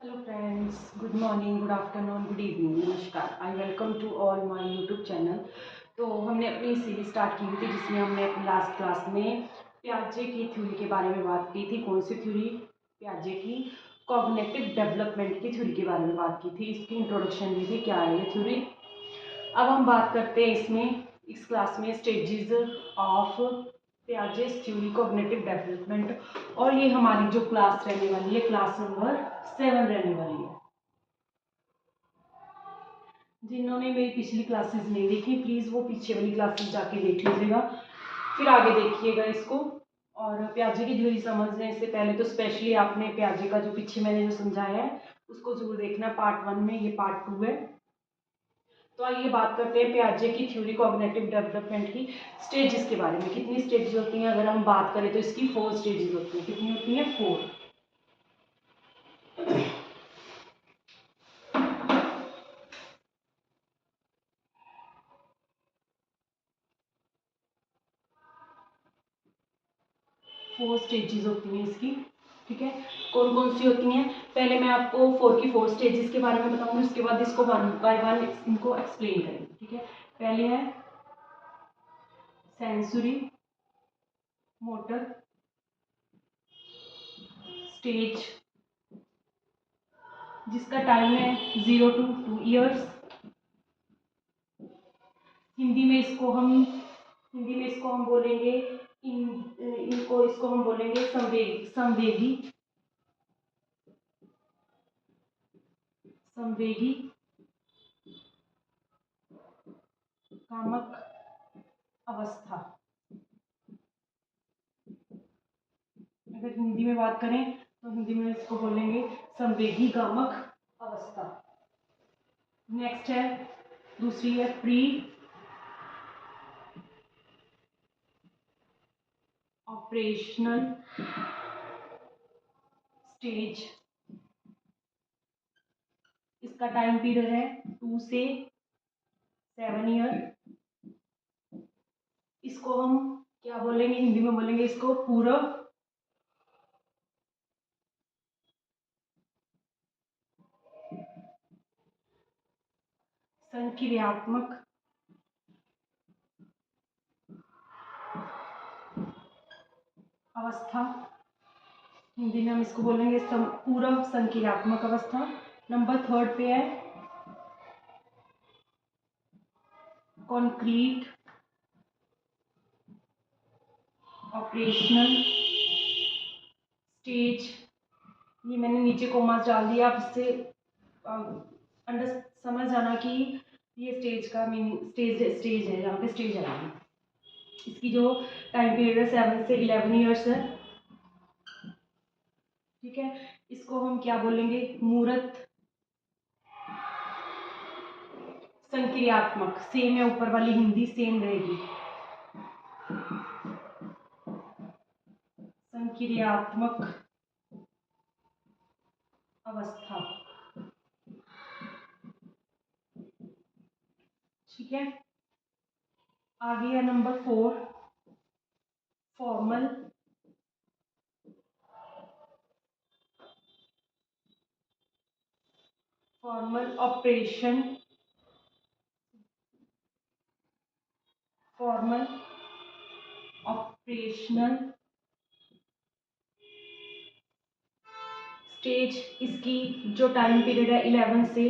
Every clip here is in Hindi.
Hello friends, good morning, good afternoon, good evening, नमस्कार। I welcome to all my YouTube channel. तो हमने अपनी सीरीज स्टार्ट की हुई थी जिसमें हमने अपनी लास्ट क्लास में पियाजे की थ्योरी के बारे में बात की थी। कौन सी थ्योरी? पियाजे की कॉग्निटिव डेवलपमेंट की थ्योरी के बारे में बात की थी। इसकी इंट्रोडक्शन दी थी, क्या है ये थ्योरी। अब हम बात करते हैं इसमें इस क्लास में stages of Piaget's theory cognitive development, और ये हमारी जो क्लास रहने वाली है क्लास नंबर 7 रहने वाली है। जिन्होंने मेरी पिछली क्लासेस नहीं देखी प्लीज़ वो पीछे वाली क्लासेस जाके देख लीजिएगा, फिर आगे देखिएगा इसको। और प्याजे की थ्योरी समझने से पहले तो स्पेशली आपने प्याजे का जो पीछे मैंने जो समझाया है उसको जरूर देखना। पार्ट 1 में, ये पार्ट 2 है। तो आइए बात करते हैं प्याजे की थ्योरी कॉग्निटिव डेवलपमेंट की स्टेजेस के बारे में। कितनी स्टेजेस होती हैं? अगर हम बात करें तो इसकी 4 स्टेजेस होती हैं। कितनी होती हैं? 4। 4 स्टेजेस होती हैं इसकी। ठीक है, कौन कौन सी होती हैं? पहले मैं आपको 4 की 4 स्टेजेस के बारे में बताऊंगी, उसके बाद इसको 1 बाय 1 इनको एक्सप्लेन करेंगे। ठीक है, पहले है सेंसरी मोटर स्टेज, जिसका टाइम है 0 to 2 ईयर्स। हिंदी में इसको हम बोलेंगे इसको हम बोलेंगे संवेगी संवेगी कामक अवस्था। अगर हिंदी में बात करें तो हिंदी में इसको बोलेंगे संवेगी कामक अवस्था। नेक्स्ट है, दूसरी है प्री ऑपरेशनल स्टेज। इसका टाइम पीरियड है 2 से 7 ईयर। इसको हम क्या बोलेंगे? हिंदी में बोलेंगे इसको पूर्व संक्रियात्मक अवस्था। हिंदी में हम इसको बोलेंगे पूर्व संक्रियात्मक अवस्था। नंबर 3 पे है कॉन्क्रीट ऑपरेशनल स्टेज। ये मैंने नीचे कोमास डाल दिया, आप इससे अंडर समझ जाना कि ये स्टेज का मीनिंग स्टेज है, यहाँ पे स्टेज है। इसकी जो टाइम पीरियड है 7 से 11 ईयर्स है। ठीक है, इसको हम क्या बोलेंगे? मूर्त संक्रियात्मक। सेम है, ऊपर वाली हिंदी सेम रहेगी। संक्रियात्मक अवस्था। ठीक है, आगे है नंबर 4 फॉर्मल ऑपरेशनल स्टेज। इसकी जो टाइम पीरियड है 11 से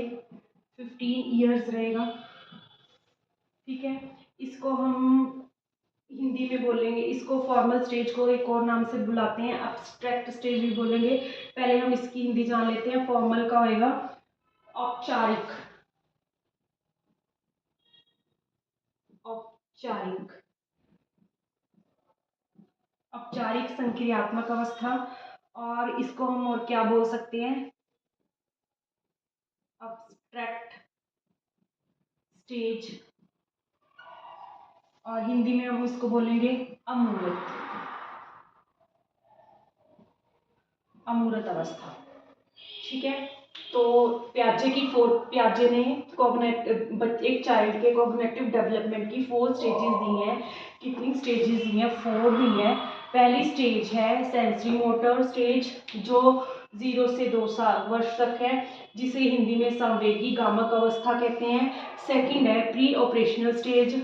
15 ईयर्स रहेगा। ठीक है, इसको हम हिंदी में बोलेंगे, इसको फॉर्मल स्टेज को एक और नाम से बुलाते हैं, एब्स्ट्रैक्ट स्टेज भी बोलेंगे। पहले हम इसकी हिंदी जान लेते हैं। फॉर्मल का होएगा औपचारिक औपचारिक औपचारिक संक्रियात्मक अवस्था। और इसको हम और क्या बोल सकते हैं? Abstract stage. और हिंदी में हम इसको बोलेंगे अमूर्त अवस्था। ठीक है, तो प्याजे ने एक चाइल्ड के कॉग्निटिव डेवलपमेंट की 4 स्टेजेस दी हैं। कितनी स्टेजेस दी हैं? 4 दी हैं। पहली स्टेज है सेंसरी मोटर स्टेज, जो 0 से 2 वर्ष तक है, जिसे हिंदी में संवेगी गामक अवस्था कहते हैं। सेकंड है प्री ऑपरेशनल स्टेज,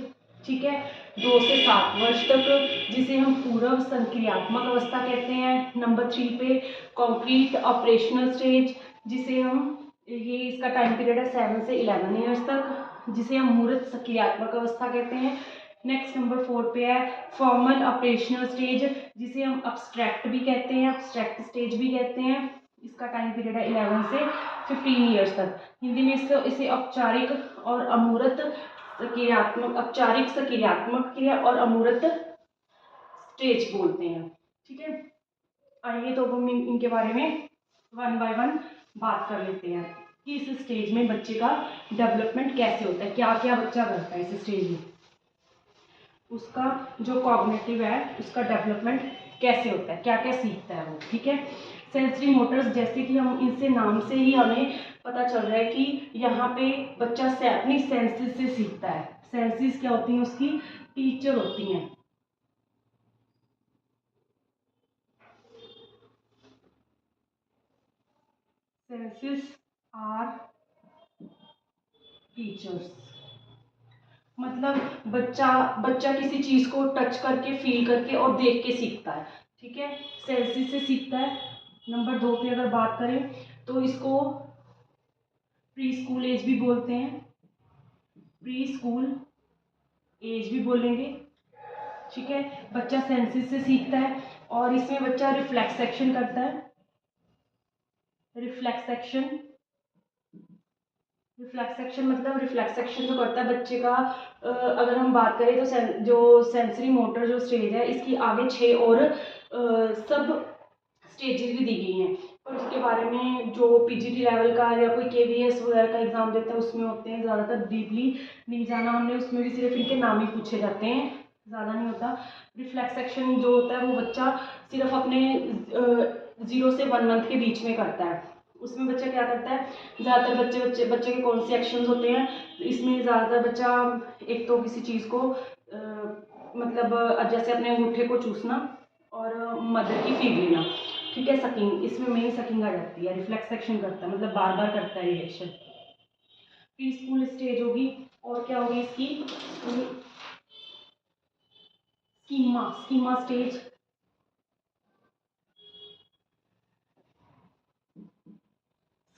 ठीक है, 2 से 7 वर्ष तक, जिसे हम पूर्व संक्रियात्मक अवस्था कहते हैं। नंबर 3 पे कॉन्क्रीट ऑपरेशनल स्टेज, जिसे हम ये इसका टाइम पीरियड है 7 से 11 ईयर्स तक, जिसे हम मूर्त सक्रियात्मक अवस्था कहते हैं। नेक्स्ट नंबर 4 पे है फॉर्मल ऑपरेशनल स्टेज, जिसे हम अब्स्ट्रैक्ट भी कहते हैं, अब्स्ट्रैक्ट स्टेज भी कहते हैं। इसका टाइम पीरियड है 11 से 15 ईयर्स तक। हिंदी में इसे औपचारिक और अमूर्त सक्रियात्मक, औपचारिक सक्रियात्मक क्रिया और अमूर्त स्टेज बोलते हैं, ठीक है। आइए तो हम इनके बारे में वन बाय वन बात कर लेते हैं कि इस स्टेज में बच्चे का डेवलपमेंट कैसे होता है, क्या क्या बच्चा करता है इस स्टेज में, उसका जो कॉग्निटिव है उसका डेवलपमेंट कैसे होता है, क्या क्या सीखता है वो, ठीक है। सेंसरी मोटर्स, जैसे कि हम इनसे नाम से ही हमें पता चल रहा है कि यहाँ पे बच्चा से अपनी सेंसेस से सीखता है। सेंसेस क्या होती हैं, उसकी टीचर होती हैं। सेंसेस आर टीचर्स, मतलब बच्चा किसी चीज को टच करके, फील करके और देख के सीखता है, ठीक है, सेंसेस से सीखता है। नंबर 2 पे अगर बात करें तो इसको प्री स्कूल एज भी बोलते हैं, प्री स्कूल एज भी बोलेंगे, ठीक है। बच्चा सेंसेस से सीखता है और इसमें बच्चा रिफ्लेक्स एक्शन करता है। रिफ्लेक्स एक्शन, रिफ्लेक्स एक्शन मतलब रिफ्लेक्स एक्शन जो करता है बच्चे का, अगर हम बात करें तो जो सेंसरी मोटर जो स्टेज है, इसकी आगे 6 और सब स्टेजेस भी दी गई हैं, और उसके बारे में जो पीजीटी लेवल का या कोई केवीएस वगैरह का एग्जाम देता है उसमें होते हैं, ज़्यादातर डीपली नहीं जाना हमने, उसमें भी सिर्फ इनके नाम ही पूछे जाते हैं, ज़्यादा नहीं होता। रिफ्लेक्स एक्शन जो होता है वो बच्चा सिर्फ अपने 0 से 1 मंथ के बीच में करता है। उसमें बच्चा क्या करता है, ज़्यादातर बच्चे के कौन से एक्शंस होते हैं, इसमें ज़्यादातर बच्चा एक तो किसी चीज़ को मतलब जैसे अपने अंगूठे को चूसना और मदर की फीड लेना, ठीक है, सकिंग, इसमें मेन सकिंग आ जाती है। रिफ्लेक्स एक्शन करता है मतलब बार बार करता है ये एक्शन। प्री स्कूल स्टेज होगी, और क्या होगी इसकी, schema, schema stage,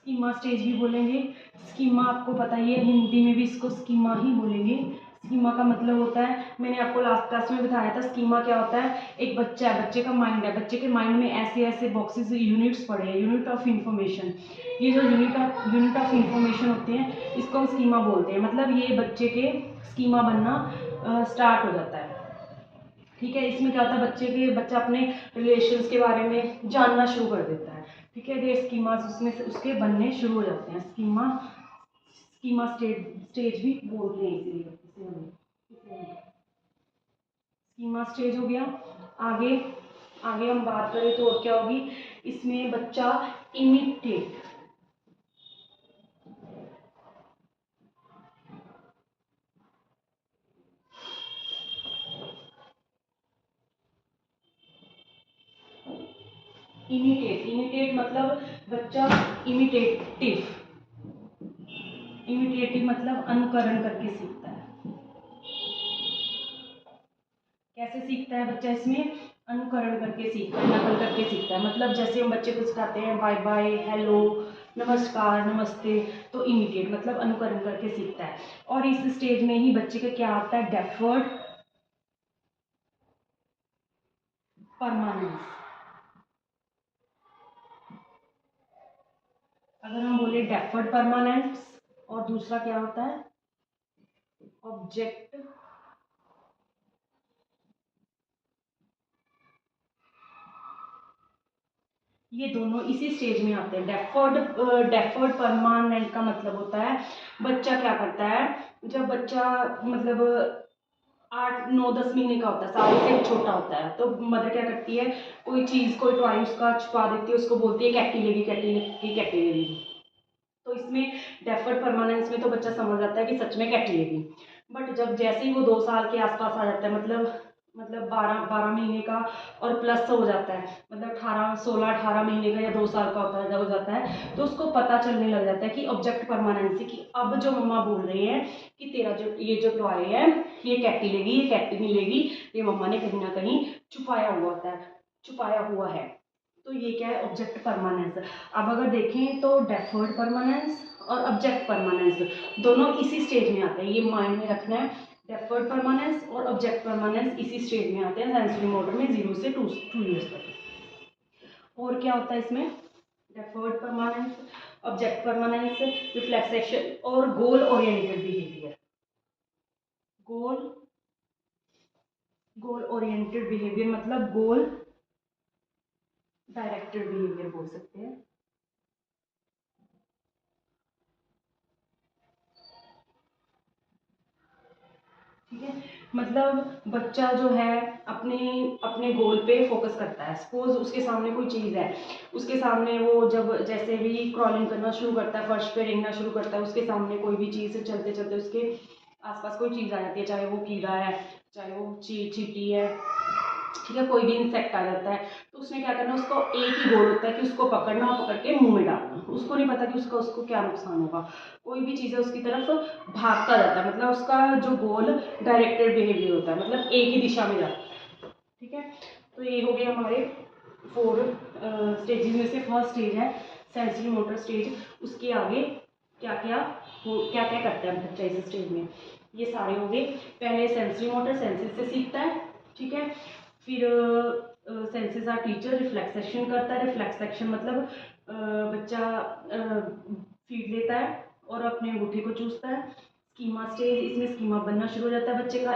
schema stage भी बोलेंगे। स्कीमा आपको पता ही है, हिंदी में भी इसको स्कीमा ही बोलेंगे। स्कीमा का मतलब होता है, मैंने आपको लास्ट क्लास में बताया था, स्कीमा क्या होता है, एक बच्चा है, बच्चे का माइंड है, बच्चे के माइंड में ऐसे ऐसे बॉक्सेस, यूनिट्स पड़े हैं, यूनिट ऑफ इंफॉर्मेशन। ये जो यूनिट ऑफ इंफॉर्मेशन होते हैं इसको हम स्कीमा बोलते हैं, मतलब ये बच्चे के स्कीमा बनना स्टार्ट हो जाता है, ठीक है। इसमें क्या होता है, बच्चा अपने रिलेशंस के बारे में जानना शुरू कर देता है, ठीक है। ये स्कीमास उसमें से उसके बनने शुरू हो जाते हैं। स्कीमा, स्कीमा स्टेज भी बोलते हैं इसीलिए इसे हम, स्कीमा स्टेज हो गया। आगे आगे हम बात करें तो और क्या होगी, इसमें बच्चा इमिटेट, इमिटेट मतलब बच्चा इमिटेटिव, इमिटेटिव मतलब अनुकरण करके सीखता है। कैसे सीखता है बच्चा, इसमें अनुकरण करके सीखता है, नकल करके सीखता है। मतलब जैसे हम बच्चे को सिखाते हैं बाय बाय, हेलो, नमस्कार, नमस्ते, तो इमिटेट मतलब अनुकरण करके सीखता है। और इस स्टेज में ही बच्चे का क्या आता है, डेफर्ड परमानेंस। अगर हम बोले डेफर्ड परमानेंस, और दूसरा क्या होता है, ऑब्जेक्ट, ये दोनों इसी स्टेज में आते हैं। डेफर्ड परमानेंट का मतलब होता है बच्चा क्या करता है, जब बच्चा मतलब 8 9 10 महीने का होता है, साल से छोटा होता है, तो मदर क्या करती है, कोई चीज़, कोई टॉय उसका छुपा देती है, उसको बोलती है कैटी लेगी, कैटी लेगी, कैटी लेगी। तो इसमें डेफर्ड परमानेंस में तो बच्चा समझ जाता है कि सच में कैटी लेगी। बट जब जैसे ही वो 2 साल के आसपास आ जाता है, मतलब मतलब 12 महीने का और प्लस हो जाता है, मतलब 18 महीने का या 2 साल का हो जाता है, तो उसको पता चलने लग जाता है कि ऑब्जेक्ट परमानेंसी की अब जो मम्मा बोल रही है कि तेरा जो ये जो टॉय है ये कैटी लेगी, ये कैटी नहीं लेगी, ये मम्मा ने कहीं ना कहीं छुपाया हुआ होता है, छुपाया हुआ है। तो ये क्या है, ऑब्जेक्ट परमानेंस। अब अगर देखें तो डेफर्ड परमानेंस और ऑब्जेक्ट परमानेंस दोनों इसी स्टेज में आते हैं, ये माइंड में रखना है। डेफर्ड परमानेंस और ऑब्जेक्ट परमानेंस इसी स्टेज में आते हैं सेंसरी मोटर में, 0 से 2 ईयर्स तक। और क्या होता है इसमें, डेफर्ड परमानेंस, ऑब्जेक्ट परमानेंस, रिफ्लेक्सेशन और गोल ओरिएंटेड बिहेवियर। गोल गोल ओरिएंटेड बिहेवियर मतलब गोल डायरेक्टेड बिहेवियर बोल सकते हैं। ठीक है, मतलब बच्चा जो है अपने अपने गोल पे फोकस करता है। सपोज उसके सामने कोई चीज़ है, उसके सामने वो जब जैसे भी क्रॉलिंग करना शुरू करता है, फर्श पे रेंगना शुरू करता है, उसके सामने कोई भी चीज़ चलते चलते उसके आसपास कोई चीज़ आ जाती है, चाहे वो कीड़ा है, चाहे वो चींटी है, ठीक है, कोई भी इंसेक्ट आ जाता है, तो उसने क्या करना, उसको एक ही गोल होता है कि उसको पकड़ना और पकड़ के मुंह में डालना। उसको नहीं पता कि उसका उसको क्या नुकसान होगा। कोई भी चीज़ है उसकी तरफ भागता जाता है, मतलब उसका जो गोल डायरेक्टेड बिहेवियर होता है, मतलब एक ही दिशा में जाता है। ठीक है, तो ये हो गया हमारे 4 स्टेजेस में से फर्स्ट स्टेज है सेंसरी मोटर स्टेज। उसके आगे क्या क्या क्या क्या करता है बच्चा इस स्टेज में, ये सारे हो गए। पहले सेंसरी मोटर सेंसेस से सीखता है, ठीक है, फिर सेंसेस आर टीचर, रिफ्लेक्सेशन करता है। रिफ्लेक्सेशन मतलब बच्चा फीड लेता है और अपने अंगूठे को चूसता है। स्कीमा स्टेज, इसमें स्कीमा बनना शुरू हो जाता है बच्चे का।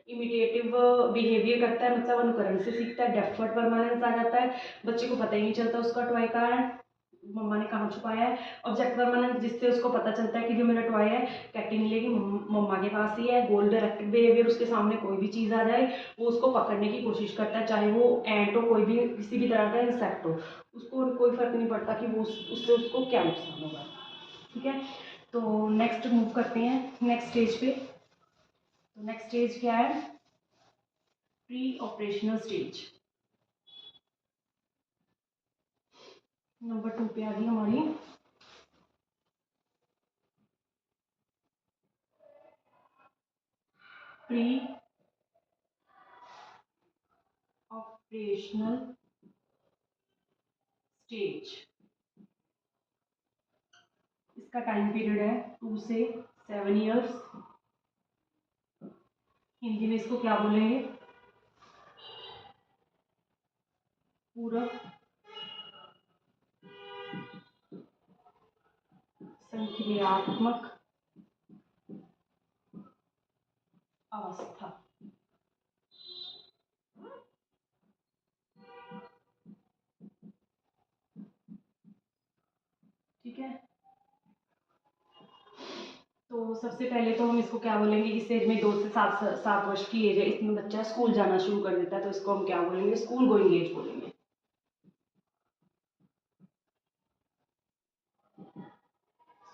इमिटेटिव बिहेवियर करता है, मतलब अनुकरण से सीखता है। डेफर्ड परमानेंस आ जाता है, बच्चे को पता ही नहीं चलता उसका टॉय कहाँ है, मम्मा ने कहाँ छुपाया है। ऑब्जेक्ट परमानेंस, जिससे उसको पता चलता है कि जो मेरा टॉय है कैटी मिलेगी, मम्मा के पास ही है। गोल डायरेक्टेड बिहेवियर, उसके सामने कोई भी चीज़ आ जाए वो उसको पकड़ने की कोशिश करता है, चाहे वो एंट हो, कोई भी किसी भी तरह का इंसेक्ट हो, उसको कोई फर्क नहीं पड़ता कि वो उससे उसको क्या नुकसान होगा। ठीक है, तो नेक्स्ट मूव करते हैं नेक्स्ट स्टेज पे। तो नेक्स्ट स्टेज क्या है, प्री ऑपरेशनल स्टेज। नंबर 2 पे आ गई हमारी प्री ऑपरेशनल स्टेज। इसका टाइम पीरियड है 2 से 7 ईयर्स। हिंदी में इसको क्या बोलेंगे, पूरक संक्रियात्मक अवस्था। ठीक है, तो सबसे पहले तो हम इसको क्या बोलेंगे, इस एज में 2 से 7 वर्ष की एज है, इसमें बच्चा स्कूल जाना शुरू कर देता है, तो इसको हम क्या बोलेंगे, स्कूल गोइंग एज बोलेंगे।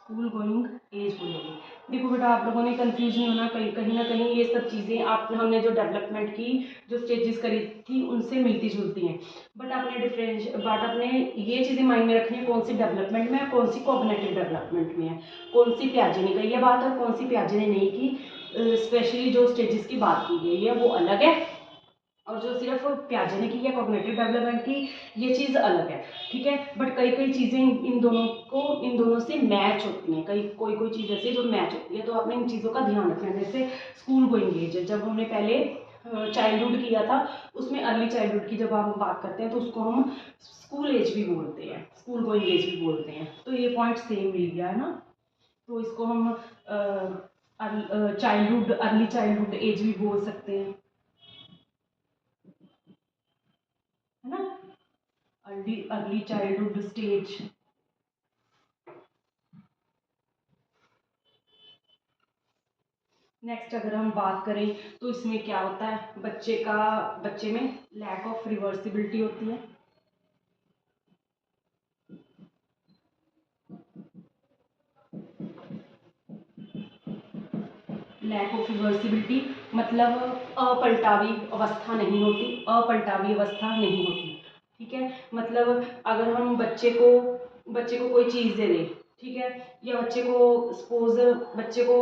स्कूल गोइंग एज बोलेंगे। देखो बेटा, आप लोगों ने कंफ्यूज नहीं होना, कहीं कहीं ना कहीं ये सब चीज़ें आप हमने जो डेवलपमेंट की जो स्टेजेस करी थी उनसे मिलती जुलती हैं, बट आपने ये चीज़ें माइंड में रखनी है, कौन सी डेवलपमेंट में है, कौन सी कॉग्निटिव डेवलपमेंट में है, कौन सी प्याजे ने कही है बात और कौन सी प्याजे ने नहीं की। स्पेशली जो स्टेजेस की बात की गई है वो अलग है, और जो सिर्फ प्याजे ने की है कॉग्निटिव डेवलपमेंट की, ये चीज़ अलग है। ठीक है, बट कई कई चीज़ें इन दोनों से मैच होती हैं, कई कोई कोई चीज़ ऐसी है जो मैच होती है, तो आपने इन चीज़ों का ध्यान रखना है। जैसे स्कूल गोइंग एज, जब हमने पहले चाइल्डहुड किया था, उसमें अर्ली चाइल्डहुड की जब हम बात करते हैं तो उसको हम स्कूल एज भी बोलते हैं, स्कूल गोइंग एज भी बोलते हैं, तो ये पॉइंट सेम मिल गया है ना। तो इसको हम चाइल्डहुड अर्ली चाइल्डहुड एज भी बोल सकते हैं, है ना, अर्ली चाइल्डहुड स्टेज। नेक्स्ट अगर हम बात करें तो इसमें क्या होता है, बच्चे में लैक ऑफ रिवर्सिबिलिटी होती है। लैक ऑफ रिवर्सिबिलिटी मतलब अपलटावी अवस्था नहीं होती, अपलटावी अवस्था नहीं होती। ठीक है, मतलब अगर हम बच्चे को कोई चीज़ दे दें, ठीक है, या बच्चे को सपोज बच्चे को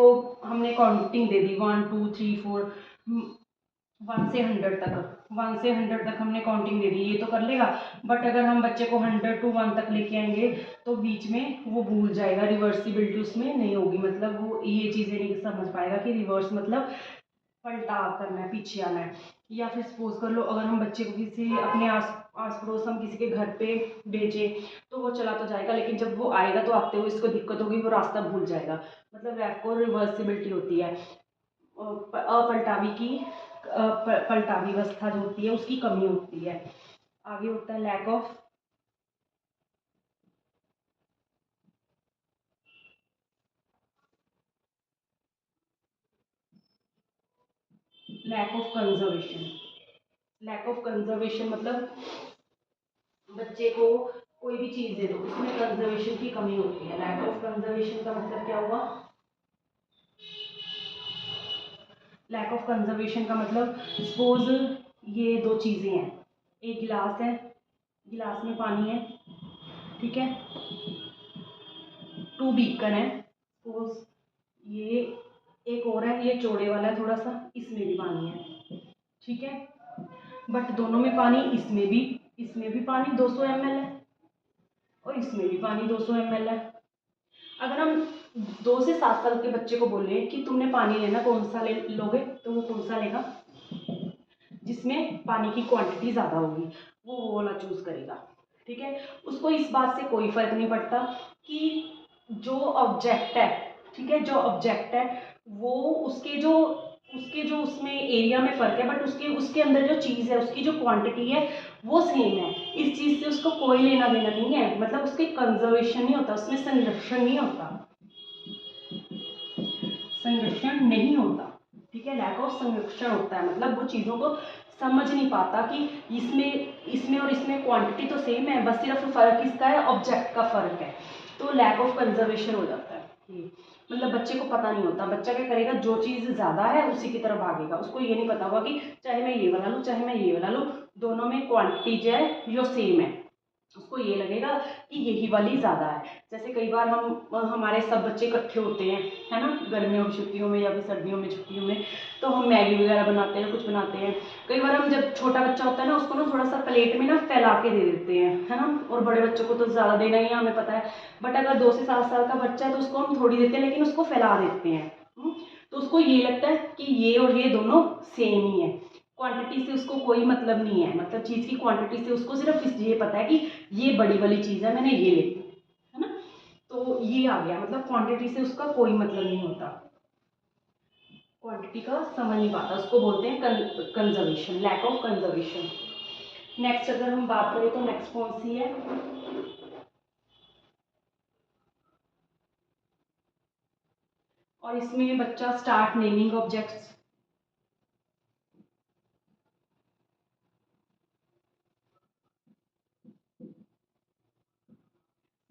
हमने काउंटिंग दे दी 1 2 3 4, 1 से 100 तक हमने काउंटिंग दे दी, ये तो कर लेगा। बट अगर हम बच्चे को 100 to 1 तक लेके आएंगे तो बीच में वो भूल जाएगा, रिवर्सिबिलिटी उसमें नहीं होगी, मतलब वो ये चीज़ें नहीं समझ पाएगा कि रिवर्स मतलब पलटाव करना है, पीछे आना है। या फिर सपोज कर लो अगर हम बच्चे को किसी अपने आस पड़ोस हम किसी के घर पे भेजें तो वो चला तो जाएगा, लेकिन जब वो आएगा तो आते हुए इसको दिक्कत होगी, वो रास्ता भूल जाएगा। मतलब लैक ऑफ रिवर्सिबिलिटी होती है, पलटावी अवस्था जो होती है उसकी कमी होती है। आगे होता है lack of conservation. Lack of conservation मतलब बच्चे को कोई भी चीज़ दे दो उसमें कंजर्वेशन की कमी होती है। लैक ऑफ कंजर्वेशन का मतलब क्या हुआ? लैक ऑफ कंजर्वेशन का मतलब सपोज ये दो चीज़ें हैं, एक गिलास है, गिलास में पानी है, ठीक है, 2 बीकर है सपोज, ये एक और है, ये चौड़े वाला है थोड़ा सा, इसमें भी पानी है, ठीक है, बट दोनों में पानी, इसमें भी पानी 200 ml है और इसमें भी पानी 200 ml है। अगर हम 2 से 7 साल के बच्चे को बोले कि तुमने पानी लेना, कौन सा ले लोगे, तो वो कौन सा लेगा? जिसमें पानी की क्वांटिटी ज़्यादा होगी वो वाला चूज़ करेगा। ठीक है, उसको इस बात से कोई फर्क नहीं पड़ता कि जो ऑब्जेक्ट है, ठीक है, जो ऑब्जेक्ट है वो उसके जो उसमें एरिया में फ़र्क है, बट उसके अंदर जो चीज़ है उसकी जो क्वांटिटी है वो सेम है। इस चीज़ से उसको कोई लेना देना नहीं है, मतलब उसके कंजर्वेशन नहीं होता, उसमें संरक्षण नहीं होता, संरक्षण नहीं होता। ठीक है, लैक ऑफ संरक्षण होता है, मतलब वो चीज़ों को समझ नहीं पाता कि इसमें और इसमें क्वांटिटी तो सेम है, बस सिर्फ फ़र्क इसका है, ऑब्जेक्ट का फ़र्क है, तो लैक ऑफ कंजर्वेशन हो जाता है। मतलब बच्चे को पता नहीं होता, बच्चा क्या करेगा, जो चीज़ ज़्यादा है उसी की तरफ भागेगा, उसको ये नहीं पता होगा कि चाहे मैं ये वाला लूँ चाहे मैं ये वाला लूँ, दोनों में क्वांटिटी जो है जो सेम है, उसको ये लगेगा कि यही वाली ज़्यादा है। जैसे कई बार हमारे सब बच्चे इकट्ठे होते हैं, है ना, गर्मियों की छुट्टियों में या फिर सर्दियों में छुट्टियों में, तो हम मैगी वगैरह बनाते हैं, कुछ बनाते हैं। कई बार हम जब छोटा बच्चा होता है ना उसको ना थोड़ा सा प्लेट में ना फैला के दे देते हैं, है ना, और बड़े बच्चों को तो ज़्यादा देना ही है, हमें पता है। बट अगर 2 से 7 साल का बच्चा है तो उसको हम थोड़ी देते हैं, लेकिन उसको फैला देते हैं। तो उसको ये लगता है कि ये और ये दोनों सेम ही है, क्वांटिटी से उसको कोई मतलब नहीं है, मतलब चीज़ की क्वांटिटी से उसको सिर्फ ये पता है कि ये बड़ी वाली चीज़ है, मैंने ये लेनी है ना। तो ये आ गया, मतलब क्वांटिटी से उसका कोई मतलब नहीं होता, क्वांटिटी का समझ नहीं पाता, उसको बोलते हैं conservation, lack of conservation. Next अगर हम बात करें तो नेक्स्ट कौन सी है? और इसमें बच्चा स्टार्ट नेमिंग ऑब्जेक्ट्स,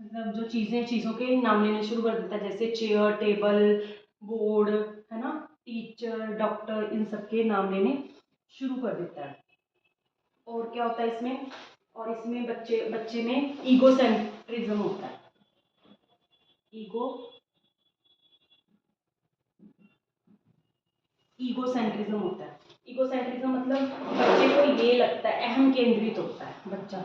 मतलब जो चीज़ों के नाम लेने शुरू कर देता है, जैसे चेयर, टेबल, बोर्ड, है ना, टीचर, डॉक्टर, इन सब के नाम लेने शुरू कर देता है। और क्या होता है इसमें? और इसमें बच्चे में ईगोसेंट्रिज्म होता है, ईगो ईगोसेंट्रिज्म होता है। ईगोसेंट्रिज्म मतलब बच्चे को ये लगता है, अहम केंद्रित होता है बच्चा,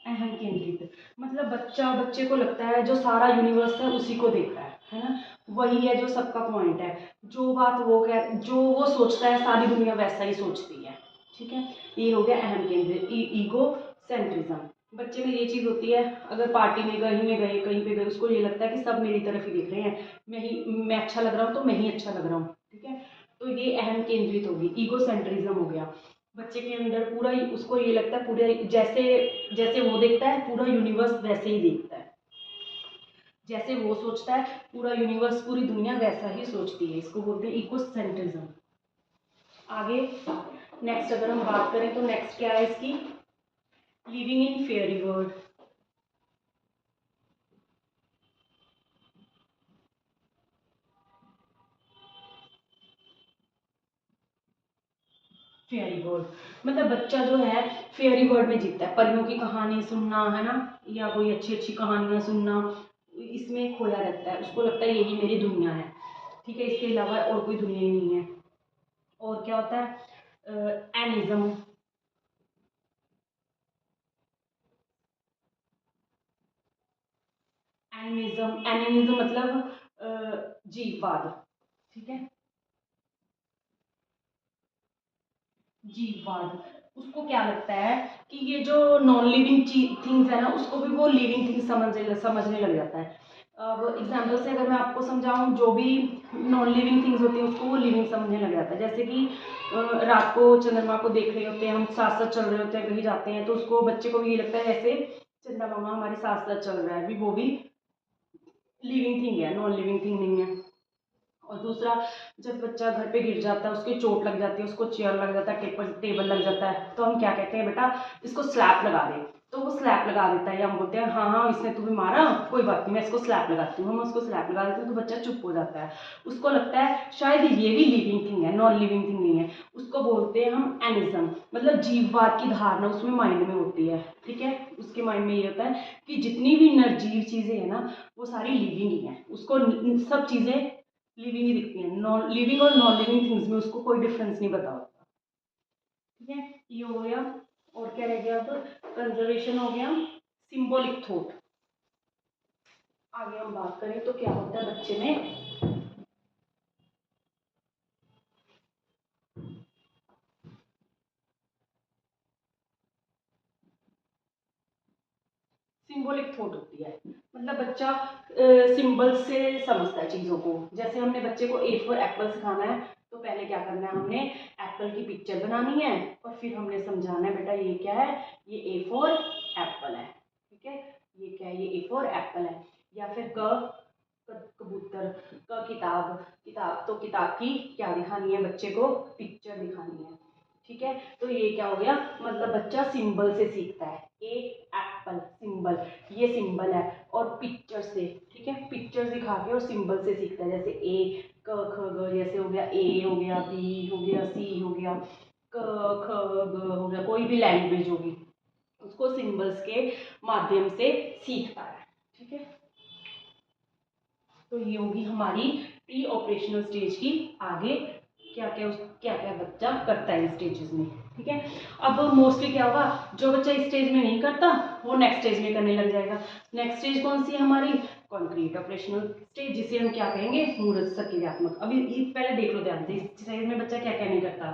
अहम केंद्रित, मतलब बच्चे को लगता है जो सारा यूनिवर्स है उसी को देख रहा है ना, वही है जो सबका पॉइंट है, जो वो सोचता है सारी दुनिया वैसा ही सोचती है। ठीक है, ये हो गया अहम केंद्रित, ईगो सेंट्रिज्म। बच्चे में ये चीज़ होती है, अगर पार्टी में कहीं पे गए, उसको ये लगता है कि सब मेरी तरफ ही देख रहे हैं, मैं अच्छा लग रहा हूँ तो मैं ही अच्छा लग रहा हूँ। ठीक है, तो ये अहम केंद्रित होगी, ईगो सेंट्रिज्म हो गया। बच्चे के अंदर पूरा ही उसको ये लगता है पूरे जैसे जैसे वो देखता है पूरा यूनिवर्स वैसे ही देखता है, जैसे वो सोचता है पूरा यूनिवर्स पूरी दुनिया वैसा ही सोचती है, इसको बोलते हैं इकोसेंट्रिज्म। आगे नेक्स्ट अगर हम बात करें तो नेक्स्ट क्या है इसकी? Living in fairy world. Fairy world, मतलब बच्चा जो है फेयरी वर्ल्ड में जीतता है, परियों की कहानी सुनना है ना, या कोई अच्छी अच्छी कहानियाँ सुनना, इसमें खोया रहता है, उसको लगता है यही मेरी दुनिया है। ठीक है, इसके अलावा और कोई दुनिया ही नहीं है। और क्या होता है एनिज्म, एनिमिज्म मतलब जीववाद। ठीक है, जीववाद, उसको क्या लगता है कि ये जो नॉन लिविंग थिंग्स है ना, उसको भी वो लिविंग थिंग्स समझने लग जाता है। अब एग्जाम्पल से अगर मैं आपको समझाऊं, जो भी नॉन लिविंग थिंग्स होती हैं उसको वो लिविंग समझने लग जाता है। जैसे कि रात को चंद्रमा को देख रहे होते हैं, हम साथ साथ चल रहे होते हैं, कहीं जाते हैं, तो उसको बच्चे को भी ये लगता है ऐसे चंदा मामा हमारे साथ साथ चल रहा है, भी वो भी लिविंग थिंग है, नॉन लिविंग थिंग नहीं है। और दूसरा, जब बच्चा घर पे गिर जाता है, उसके चोट लग जाती है, उसको चेयर लग जाता है, टेबल लग जाता है, तो हम क्या कहते हैं, बेटा इसको स्लैप लगा दे, तो वो स्लैप लगा देता है, या हम बोलते हैं हाँ हाँ इसने तुम्हें मारा, कोई बात नहीं मैं इसको स्लैप लगाती हूँ, हम उसको स्लैप लगा देते हैं, तो बच्चा चुप हो जाता है। उसको लगता है शायद ये भी लिविंग थिंग है, नॉन लिविंग थिंग नहीं है। उसको बोलते हैं हम एनिज्म, मतलब जीववाद की धारणा उसमें माइंड में होती है। ठीक है, उसके माइंड में ये होता है कि जितनी भी निर्जीव चीज़ें हैं ना, वो सारी लिविंग ही हैं, उसको सब चीज़ें लिविंग ही दिखती हैं, नॉन लिविंग और नॉन लिविंग थिंग्स में उसको कोई डिफरेंस नहीं पता होता। ठीक है, ये हो गया। और क्या रह गया, अब कंजर्वेशन हो गया, सिंबॉलिक थॉट। आगे हम बात करें तो क्या होता है बच्चे में, सिंबॉलिक थॉट होती है, मतलब बच्चा सिंबल से समझता है चीज़ों को। जैसे हमने बच्चे को ए फॉर एप्पल सिखाना है, तो पहले क्या करना है, हमने एप्पल की पिक्चर बनानी है, और फिर हमने समझाना है बेटा ये क्या है, ये ए फॉर एप्पल है। ठीक है, ये क्या है, ये ए फॉर एप्पल है। या फिर कबूतर, किताब, किताब तो किताब की क्या दिखानी है बच्चे को, पिक्चर दिखानी है। ठीक है, तो ये क्या हो गया, मतलब बच्चा सिंबल से सीखता है, ए एप्पल सिंबल, ये सिंबल है, और पिक्चर से, ठीक है, पिक्चर दिखा के और सिंबल से सीखता है। जैसे ए क ख ग, जैसे हो गया ए हो गया, बी हो गया, सी हो गया, क ख ग हो गया, कोई भी लैंग्वेज होगी उसको सिंबल्स के माध्यम से सीखता है। ठीक है, तो ये होगी हमारी प्री ऑपरेशनल स्टेज की। आगे क्या क्या क्या क्या बच्चा करता है इस स्टेजेस में। ठीक है, अब मोस्टली क्या होगा, जो बच्चा इस स्टेज में नहीं करता वो नेक्स्ट स्टेज में करने लग जाएगा। नेक्स्ट स्टेज कौन सी है हमारी, कॉन्क्रीट ऑपरेशनल स्टेज, जिसे हम क्या कहेंगे, मूर्त सक्रियात्मक। अभी पहले देख लो ध्यान से, इस स्टेज में बच्चा क्या क्या नहीं करता।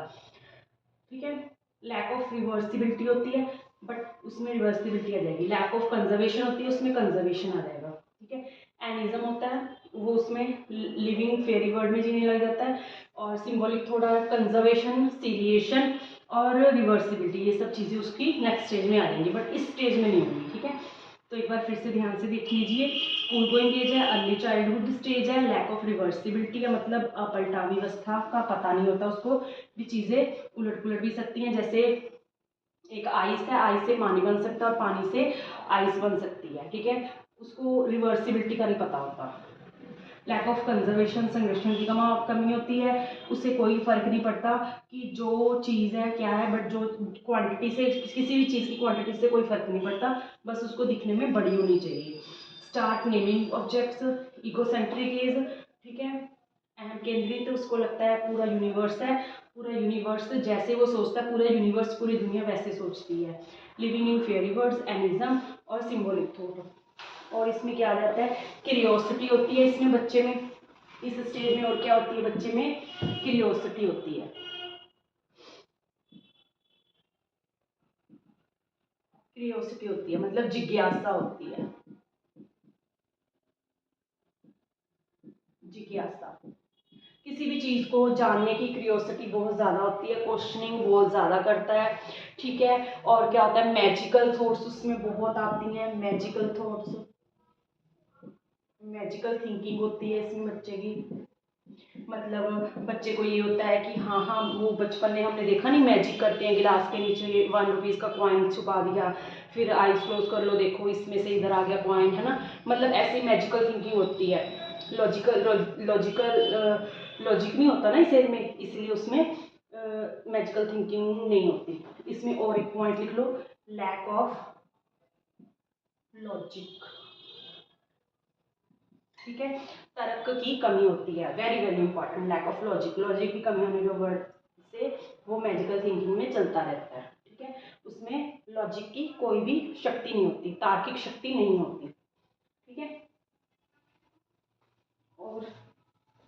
ठीक है, लैक ऑफ रिवर्सिबिलिटी होती है, बट उसमें रिवर्सिबिलिटी आ जाएगी। लैक ऑफ कंजर्वेशन होती है, उसमें कंजर्वेशन आ जाएगा। ठीक है, एनिज्म होता है, वो उसमें लिविंग फेरी वर्ल्ड में जीने लग जाता है। और सिंबॉलिक थोड़ा कंजर्वेशन, सीरिएशन और रिवर्सिबिलिटी, ये सब चीज़ें उसकी नेक्स्ट स्टेज में आ जाएंगी, बट इस स्टेज में नहीं होंगी। ठीक है, तो एक बार फिर से ध्यान से देख लीजिए, स्कूल गोइंग एज है, अर्ली चाइल्डहुड स्टेज है, लैक ऑफ रिवर्सिबिलिटी का मतलब पलटावी अवस्था का पता नहीं होता उसको, भी चीज़ें उलट पुलट भी सकती हैं। जैसे एक आइस है, आइस से पानी बन सकता है और पानी से आइस बन सकती है। ठीक है, उसको रिवर्सिबिलिटी का नहीं पता होता। लैक ऑफ कंजर्वेशन, संरक्षण की कमी होती है, उससे कोई फर्क नहीं पड़ता कि जो चीज़ है क्या है, बट जो क्वांटिटी से, किसी भी चीज़ की क्वांटिटी से कोई फर्क नहीं पड़ता, बस उसको दिखने में बड़ी होनी चाहिए। Start naming objects, egocentric is, ठीक है, अहम केंद्रित, तो उसको लगता है पूरा यूनिवर्स है, पूरा यूनिवर्स जैसे वो सोचता है, पूरा यूनिवर्स पूरी दुनिया वैसे सोचती है। लिविंग इन फेयरी वर्ड्स, एनिज्म और सिंबॉलिक थॉट। और इसमें क्या आ जाता है, क्यूरियोसिटी होती है इसमें बच्चे में, इस स्टेज में। और क्या होती है बच्चे में, क्यूरियोसिटी होती है। क्यूरियोसिटी होती है मतलब जिज्ञासा होती है, जिज्ञासा, किसी भी चीज़ को जानने की क्यूरियोसिटी बहुत ज़्यादा होती है, क्वेश्चनिंग बहुत ज़्यादा करता है। ठीक है, और क्या होता है, मैजिकल थॉट्स उसमें बहुत आती हैं, मैजिकल थॉट्स, मैजिकल थिंकिंग होती है इसमें बच्चे की। मतलब बच्चे को ये होता है कि हाँ हाँ, वो बचपन में हमने देखा नहीं, मैजिक करते हैं, गिलास के नीचे 1 रुपीज़ का कॉइन छुपा दिया, फिर आइज क्लोज कर लो, देखो इसमें से इधर आ गया कॉइन, है ना, मतलब ऐसी मैजिकल थिंकिंग होती है। लॉजिकल लॉजिक नहीं होता ना इसे में, इसलिए उसमें मैजिकल थिंकिंग नहीं होती। इसमें और एक पॉइंट लिख लो, लैक ऑफ लॉजिक। ठीक है, तर्क की कमी होती है, very very important, lack of logic. Logic की कमी होने के वर्ड से वो मैजिकल थिंकिंग में चलता रहता है। ठीक है, उसमें लॉजिक की कोई भी शक्ति नहीं होती, तार्किक शक्ति नहीं होती। ठीक है, और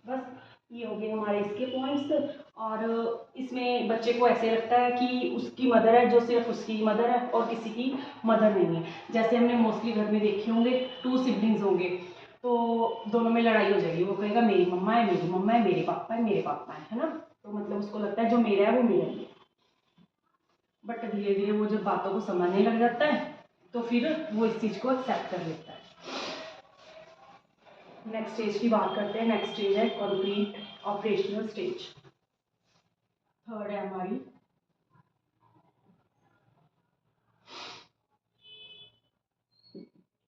बस ये हो गए हमारे इसके पॉइंट्स। और इसमें बच्चे को ऐसे लगता है कि उसकी मदर है, जो सिर्फ उसकी मदर है और किसी की मदर नहीं है। जैसे हमने मोस्टली घर में देखे होंगे, 2 सिबलिंग्स होंगे तो दोनों में लड़ाई हो जाएगी। वो कहेगा मेरी मम्मा है, मेरी मम्मा है, मेरे पापा है, मेरे पापा है ना। तो मतलब उसको लगता है जो मेरा है वो मेरा ही है। बट धीरे धीरे वो जब बातों को समझने लग जाता है तो फिर वो इस चीज़ को एक्सेप्ट कर लेता है। नेक्स्ट स्टेज की बात करते हैं। नेक्स्ट स्टेज है कॉन्क्रीट ऑपरेशनल स्टेज। थर्ड है हमारी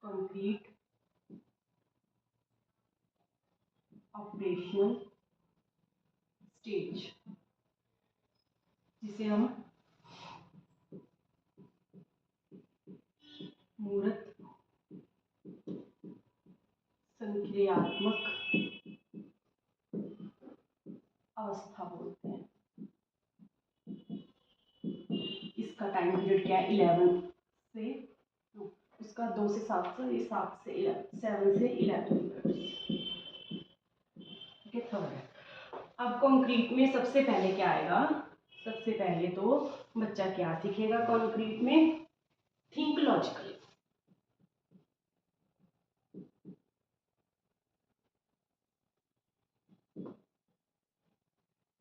कंक्रीट ऑपरेशनल स्टेज, जिसे हम मूर्त संक्रियात्मक अवस्था बोलते हैं। इसका टाइम पीरियड क्या है, 11 से उसका 2 से 7 से, ये 7 से 11, 7 से 11। ठीक है, थर्ड है। अब कंक्रीट में सबसे पहले क्या आएगा, सबसे पहले तो बच्चा क्या सीखेगा कंक्रीट में, थिंक लॉजिकली।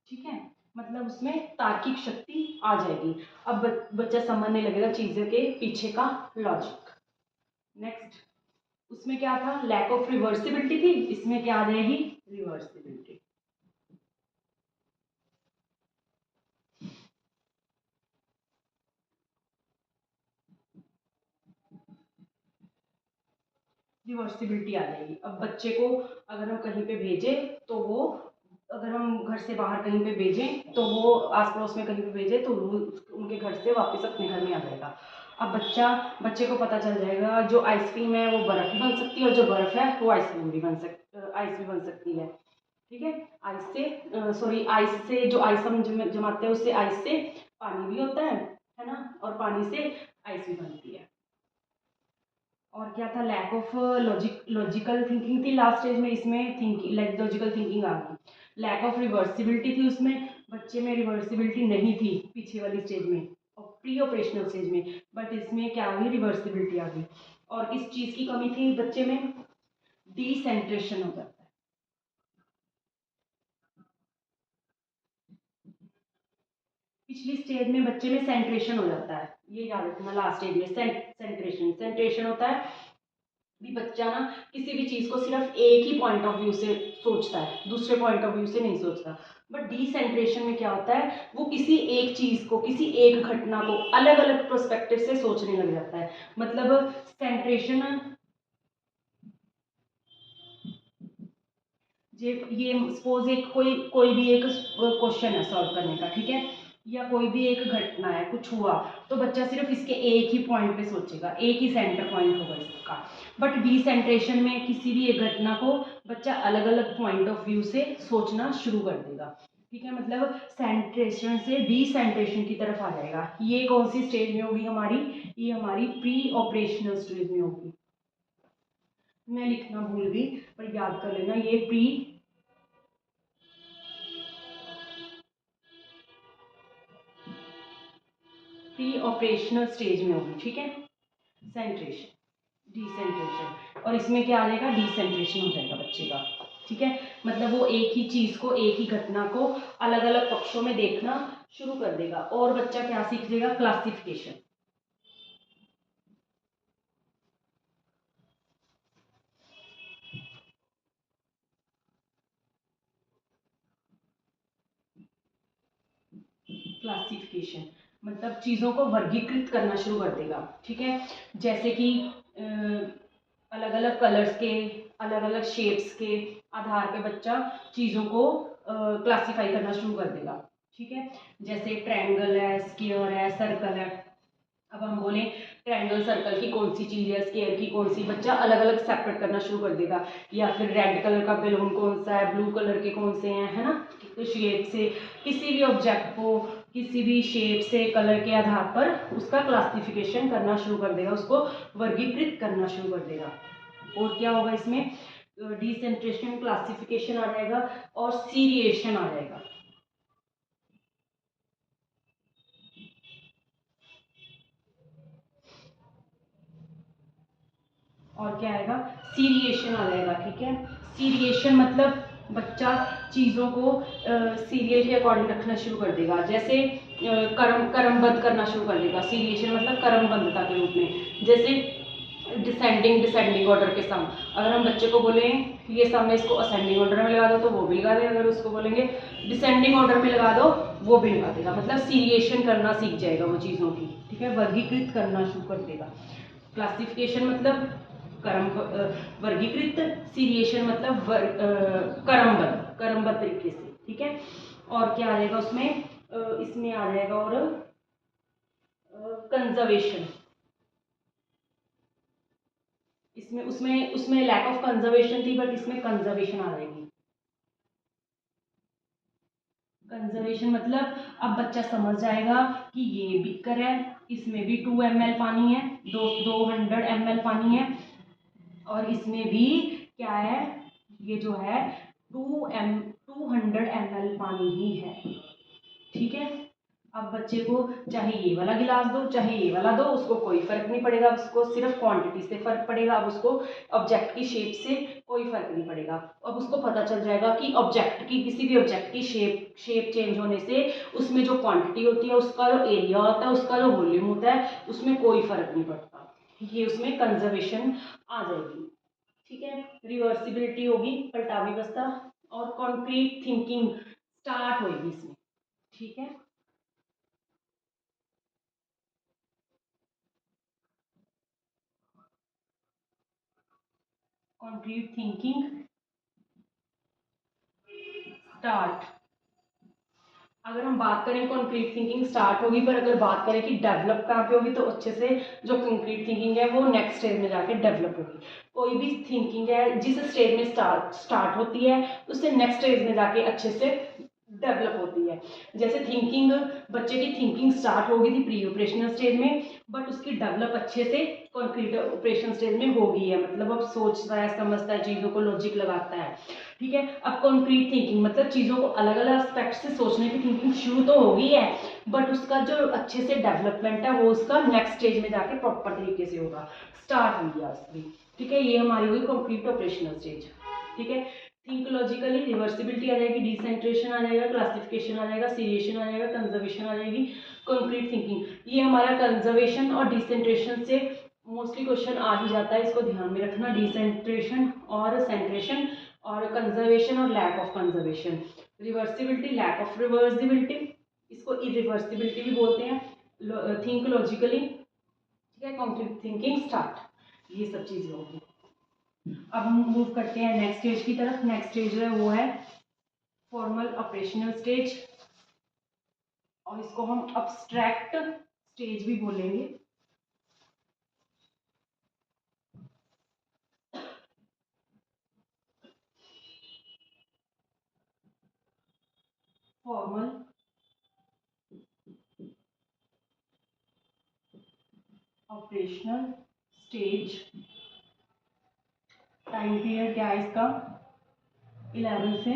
ठीक है, मतलब उसमें तार्किक शक्ति आ जाएगी। अब बच्चा समझने लगेगा चीजों के पीछे का लॉजिक। नेक्स्ट, उसमें क्या था, लैक ऑफ रिवर्सिबिलिटी थी, इसमें क्या आ जाएगी, रिवर्सिबिलिटी। रिवर्सिबिलिटी आ जाएगी। अब बच्चे को अगर हम कहीं पे भेजें तो वो, अगर हम घर से बाहर कहीं पे भेजें तो वो आस पड़ोस में कहीं पे भेजें तो वो उनके घर से वापस अपने घर में आ जाएगा। अब बच्चे को पता चल जाएगा जो आइसक्रीम है वो बर्फ भी बन सकती है और जो बर्फ है वो आइसक्रीम भी आइस भी बन सकती है। ठीक है, आइस से सॉरी आइस से, जो आइस हम जमाते हैं उससे आइस से पानी भी होता है ना, और पानी से आइस भी बनती है। और क्या था, लैक ऑफ लॉजिकल थिंकिंग थी लास्ट स्टेज में, इसमें थिंकिंग लॉजिकल थिंकिंग आ गई। लैक ऑफ रिवर्सिबिलिटी थी, उसमें बच्चे में रिवर्सिबिलिटी नहीं थी पीछे वाली स्टेज में और प्री ऑपरेशनल स्टेज में, बट इसमें क्या आ गई, रिवर्सिबिलिटी आ गई। और किस चीज़ की कमी थी बच्चे में, डिसेंट्रेशन हो जाता है। पिछली स्टेज में बच्चे में सेंट्रेशन हो जाता है, ये याद रखना, लास्ट स्टेज में सेंट्रेशन सेंट्रेशन होता है भी। बच्चा ना किसी भी चीज़ को सिर्फ एक ही पॉइंट ऑफ व्यू से सोचता है, दूसरे पॉइंट ऑफ व्यू से नहीं सोचता। बट डिसेंट्रेशन में क्या होता है, वो किसी एक चीज़ को, किसी एक घटना को अलग अलग प्रोस्पेक्टिव से सोचने लग जाता है। मतलब सेंट्रेशन, ये सपोज एक कोई भी एक क्वेश्चन है सॉल्व करने का, ठीक है, या कोई भी एक घटना है, कुछ हुआ, तो बच्चा सिर्फ इसके एक ही पॉइंट पे सोचेगा, एक ही सेंटर पॉइंट होगा इसका। बट डिसेंट्रेशन में किसी भी एक घटना को बच्चा अलग अलग पॉइंट ऑफ व्यू से सोचना शुरू कर देगा। ठीक है, मतलब सेंट्रेशन से डिसेंट्रेशन की तरफ आ जाएगा। ये कौन सी स्टेज में होगी हमारी, ये हमारी प्री ऑपरेशनल स्टेज में होगी। मैं लिखना भूल गई पर याद कर लेना, ये प्री ऑपरेशनल स्टेज में होगी। ठीक है, सेंट्रेशन डिसेंट्रेशन, और इसमें क्या आ जाएगा, डिसेंट्रेशन हो जाएगा बच्चे का। ठीक है, मतलब वो एक ही चीज़ को, एक ही घटना को अलग अलग पक्षों में देखना शुरू कर देगा। और बच्चा क्या सीख जाएगा, क्लासिफिकेशन। क्लासिफिकेशन मतलब चीज़ों को वर्गीकृत करना शुरू कर देगा। ठीक है, जैसे कि अलग अलग कलर्स के, अलग अलग शेप्स के आधार पे बच्चा चीज़ों को क्लासिफाई करना शुरू कर देगा। ठीक है। जैसे ट्रायंगल है, स्क्वायर है, सर्कल है। अब हम बोले ट्रायंगल सर्कल की कौन सी चीज़ है, स्क्वायर की कौन सी, बच्चा अलग अलग सेपरेट करना शुरू कर देगा। या फिर रेड कलर का बैलून कौन सा है, ब्लू कलर के कौन से हैं, है ना। शेप से किसी भी ऑब्जेक्ट को किसी भी शेप से कलर के आधार पर उसका क्लासिफिकेशन करना शुरू कर देगा, उसको वर्गीकृत करना शुरू कर देगा। और क्या होगा इसमें, डिसेंट्रेशन, क्लासिफिकेशन आ जाएगा और सीरिएशन आ जाएगा। और क्या आएगा, सीरिएशन आ जाएगा। ठीक है, सीरिएशन मतलब बच्चा चीज़ों को सीरियल के अकॉर्डिंग रखना शुरू कर देगा। जैसे क्रमबद्ध करना शुरू कर देगा। सीरिएशन मतलब क्रमबद्धता के रूप में। जैसे डिसेंडिंग ऑर्डर के सम, अगर हम बच्चे को बोलें ये सम है, इसको असेंडिंग ऑर्डर में लगा दो तो वो भी लगा देगा। अगर उसको बोलेंगे डिसेंडिंग ऑर्डर में लगा दो वो भी लगा देगा। मतलब सीरिएशन करना सीख जाएगा वो चीज़ों की। ठीक है, वर्गीकृत करना शुरू कर देगा। क्लासिफिकेशन मतलब क्रम वर्गीकृत, सीरिएशन मतलब क्रमबद्ध तरीके से। ठीक है, और क्या आ जाएगा उसमें, इसमें आ जाएगा और कंजर्वेशन। इसमें उसमें उसमें लैक ऑफ कंजर्वेशन थी, बट इसमें कंजर्वेशन आ जाएगी। कंजर्वेशन मतलब अब बच्चा समझ जाएगा कि ये बीकर है, इसमें भी 2 ml पानी है, 200 ml पानी है, और इसमें भी क्या है, ये जो है 200 ml पानी ही है। ठीक है, अब बच्चे को चाहे ये वाला गिलास दो चाहे ये वाला दो, उसको कोई फर्क नहीं पड़ेगा, उसको सिर्फ क्वांटिटी से फर्क पड़ेगा। अब उसको ऑब्जेक्ट की शेप से कोई फर्क नहीं पड़ेगा। अब उसको पता चल जाएगा कि ऑब्जेक्ट की किसी भी ऑब्जेक्ट की शेप चेंज होने से उसमें जो क्वांटिटी होती है, उसका जो एरिया होता है, उसका जो वॉल्यूम होता है, उसमें कोई फर्क नहीं पड़ता। ये उसमें कंजर्वेशन आ जाएगी। ठीक है, रिवर्सिबिलिटी होगी, पलटावी अवस्था, और कॉन्क्रीट थिंकिंग स्टार्ट होगी इसमें। ठीक है, कॉन्क्रीट थिंकिंग स्टार्ट। अगर हम बात करें कॉन्क्रीट थिंकिंग स्टार्ट होगी, पर अगर बात करें कि डेवलप कहाँ पे होगी, तो अच्छे से जो कॉन्क्रीट थिंकिंग है वो नेक्स्ट स्टेज में जाके डेवलप होगी। कोई भी थिंकिंग है जिस स्टेज में स्टार्ट होती है, उससे नेक्स्ट स्टेज में जाके अच्छे से डेवलप होती है। जैसे थिंकिंग, बच्चे की थिंकिंग स्टार्ट हो गई थी प्री ऑपरेशनल स्टेज में, बट उसकी डेवलप अच्छे से कॉन्क्रीट ऑपरेशन स्टेज में हो गई है। मतलब अब सोचता है, समझता है, चीज़ों को लॉजिक लगाता है। ठीक है, अब कॉन्क्रीट थिंकिंग मतलब चीज़ों को अलग अलग एस्पेक्ट से सोचने की थिंकिंग शुरू तो हो गई है, बट उसका जो अच्छे से डेवलपमेंट है वो उसका नेक्स्ट स्टेज में जाके प्रॉपर तरीके से होगा, स्टार्ट हो गया उसकी। ठीक है, ये हमारी हुई कंप्लीट ऑपरेशनल स्टेज। ठीक है, थिंक लॉजिकली, रिवर्सिबिलिटी आ जाएगी, डिसेंट्रेशन आ जाएगा, क्लासिफिकेशन आ जाएगा, सीरिएशन आ जाएगा, कंजर्वेशन आ जाएगी, कंक्रीट थिंकिंग। ये हमारा कंजर्वेशन और डिसेंट्रेशन से मोस्टली क्वेश्चन आ ही जाता है, इसको ध्यान में रखना। डिसेंट्रेशन और सेंट्रेशन, और कंजर्वेशन और lack of conservation. Reversibility, lack of reversibility, इसको इरिवर्सिबिलिटी भी बोलते हैं। थिंक लॉजिकली, ठीक है, कंक्रीट थिंकिंग स्टार्ट, ये सब चीज़ें होगी। अब हम मूव करते हैं नेक्स्ट स्टेज की तरफ। नेक्स्ट स्टेज है वो है फॉर्मल ऑपरेशनल स्टेज, और इसको हम अब्स्ट्रैक्ट स्टेज भी बोलेंगे। Formal operational stage, time period क्या है इसका, 11 से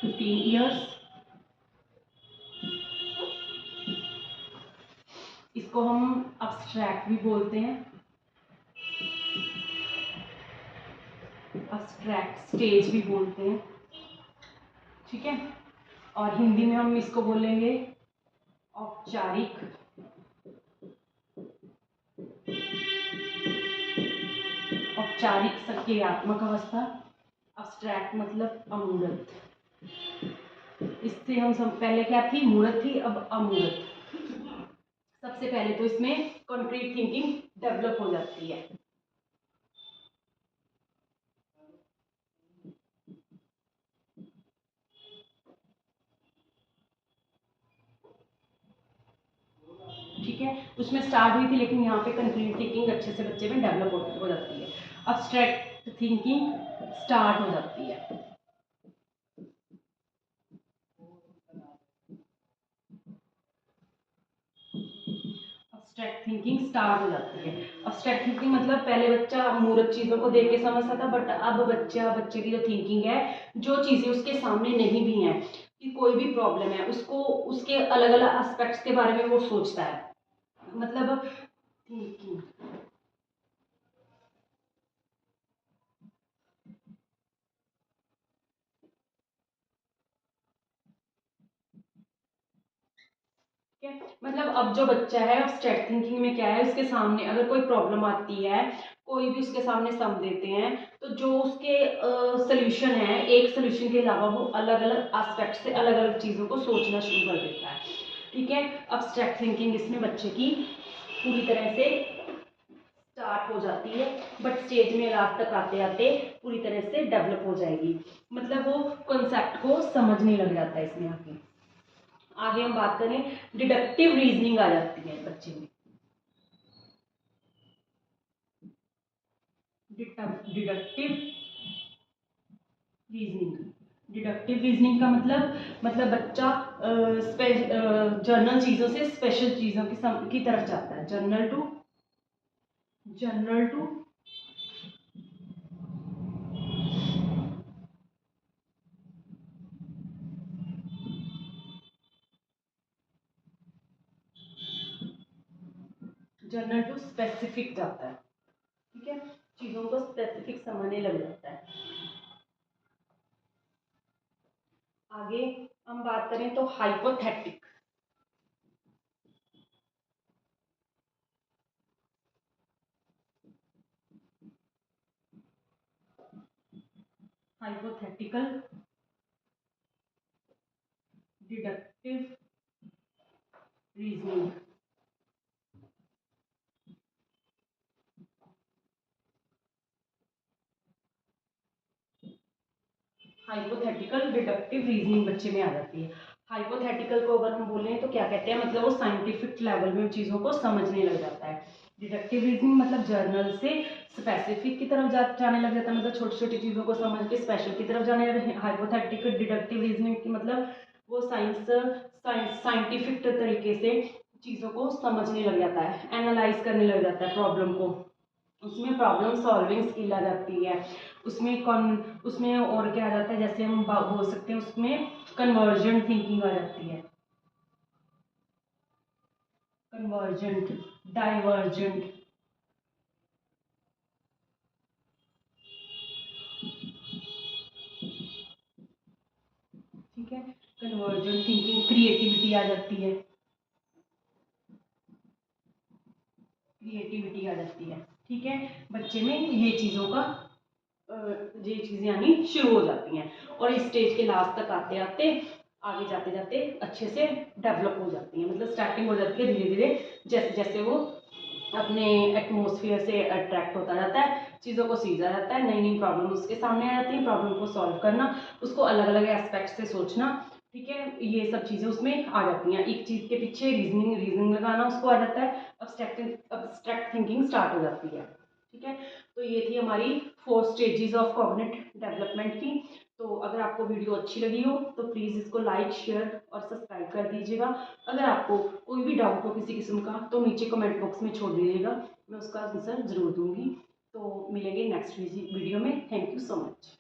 15 ईयर्स। इसको हम अब्स्ट्रैक्ट भी बोलते हैं, अब्स्ट्रैक्ट स्टेज भी बोलते हैं। ठीक है, और हिंदी में हम इसको बोलेंगे औपचारिक औपचारिक सक्रियात्मक अवस्था। अब्स्ट्रैक्ट मतलब अमूर्त। इससे हम सब पहले क्या थी, मूर्त थी, अब अमूर्त। सबसे पहले तो इसमें कॉन्क्रीट थिंकिंग डेवलप हो जाती है। है, उसमें स्टार्ट हुई थी, लेकिन यहाँ पे कंक्रीट थिंकिंग अच्छे से बच्चे में डेवलप हो जाती है। अब्स्ट्रैक्ट थिंकिंग स्टार्ट हो जाती है। अब्स्ट्रैक्ट थिंकिंग स्टार्ट हो जाती है। अब्स्ट्रैक्ट थिंकिंग मतलब पहले बच्चा मूर्त चीज़ों को देख के समझता था, बट अब बच्चे की जो थिंकिंग है, जो चीज़ें उसके सामने नहीं भी हैं, कि कोई भी प्रॉब्लम है, उसको उसके अलग अलग एस्पेक्ट्स के बारे में वो सोचता है। मतलब थिंकिंग ठीक है, मतलब अब जो बच्चा है अब्स्ट्रैक्ट थिंकिंग में क्या है, उसके सामने अगर कोई प्रॉब्लम आती है, कोई भी उसके सामने सम देते हैं, तो जो उसके सोल्यूशन है, एक सोल्यूशन के अलावा वो अलग अलग एस्पेक्ट से अलग अलग चीज़ों को सोचना शुरू कर देता है। ठीक है, अब्स्ट्रैक्ट थिंकिंग इसमें बच्चे की पूरी तरह से स्टार्ट हो जाती है, बट स्टेज में लास्ट तक आते आते पूरी तरह से डेवलप हो जाएगी। मतलब वो कॉन्सेप्ट को समझने लग जाता है इसमें आगे। आगे हम बात करें, डिडक्टिव रीजनिंग आ जाती है बच्चे में। डिडक्टिव रीजनिंग, डिडक्टिव रीजनिंग का मतलब बच्चा जनरल चीज़ों से स्पेशल चीज़ों की तरफ जाता है। जनरल टू स्पेसिफिक जाता है। ठीक है, चीज़ों को स्पेसिफिक समझने लग जाता है। आगे हम बात करें तो hypothetic, hypothetical deductive reasoning. Hypothetical deductive reasoning बच्चे में आ जाती है। हाइपोथेटिकल को अगर हम बोलें तो क्या कहते हैं, मतलब वो साइंटिफिक लेवल में चीज़ों को समझने लग जाता है। डिडक्टिव रीजनिंग मतलब जर्नल से स्पेसिफिक की तरफ जाने लग जाता है, मतलब छोटी छोटी चीज़ों को समझ के स्पेशल की तरफ जाने लगे। हाइपोथेटिकल डिडक्टिव रीजनिंग की मतलब वो साइंटिफिक तरीके से चीज़ों को समझने लग जाता है, एनालाइज करने लग जाता है प्रॉब्लम को। उसमें प्रॉब्लम सॉल्विंग स्किल आ जाती है। उसमें और क्या आ जाता है, जैसे हम बोल सकते हैं उसमें कन्वर्जेंट थिंकिंग आ जाती है। कन्वर्जेंट, डाइवर्जेंट, ठीक है, कन्वर्जेंट थिंकिंग, क्रिएटिविटी आ जाती है। क्रिएटिविटी आ जाती है। ठीक है, बच्चे में ये चीज़ों का ये चीज़ें आनी शुरू हो जाती हैं, और इस स्टेज के लास्ट तक आते आते आगे जाते जाते अच्छे से डेवलप हो जाती हैं। मतलब स्टार्टिंग हो जाती है धीरे धीरे, जैसे जैसे वो अपने एटमोसफियर से अट्रैक्ट होता जाता है, चीज़ों को सीखा जाता है, नई नई प्रॉब्लम उसके सामने आ जाती है, प्रॉब्लम को सॉल्व करना, उसको अलग अलग एस्पेक्ट से सोचना। ठीक है, ये सब चीज़ें उसमें आ जाती हैं। एक चीज़ के पीछे रीजनिंग लगाना उसको आ जाता है। अब्स्ट्रैक्ट थिंकिंग स्टार्ट हो जाती है। ठीक है, तो ये थी हमारी 4 स्टेजेस ऑफ कॉग्निटिव डेवलपमेंट की। तो अगर आपको वीडियो अच्छी लगी हो तो प्लीज़ इसको लाइक, शेयर और सब्सक्राइब कर दीजिएगा। अगर आपको कोई भी डाउट हो किसी किस्म का तो नीचे कमेंट बॉक्स में छोड़ दीजिएगा, मैं उसका आंसर ज़रूर दूंगी। तो मिलेंगे नेक्स्ट वीडियो में। Thank you so much.